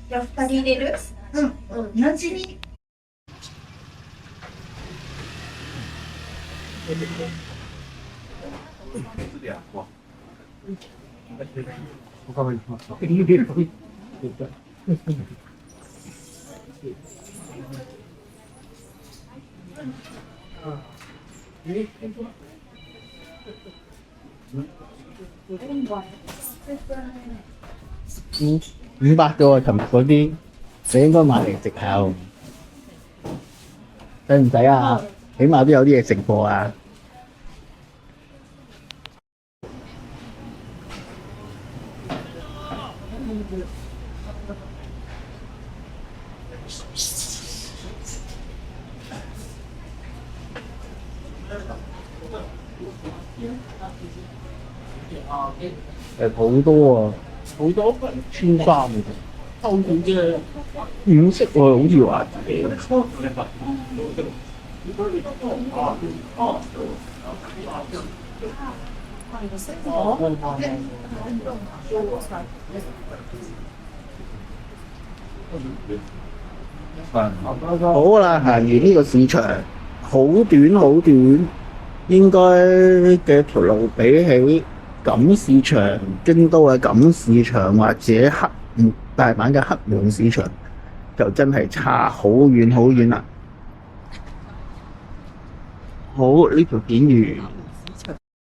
じゃあ2人入れる？同じに。500啫喎，琴日嗰啲你應該買嚟食下喎，使唔使啊？起碼都有啲嘢食過啊！好多啊，好多穿衫嘅，偷件啫，五色喎，好似話自己。好啦，行完呢個市場，好短好短，應該嘅條路比起錦市場、京都嘅錦市場或者大阪嘅黑門市場，就真係差好遠好遠啦。好，呢條片完。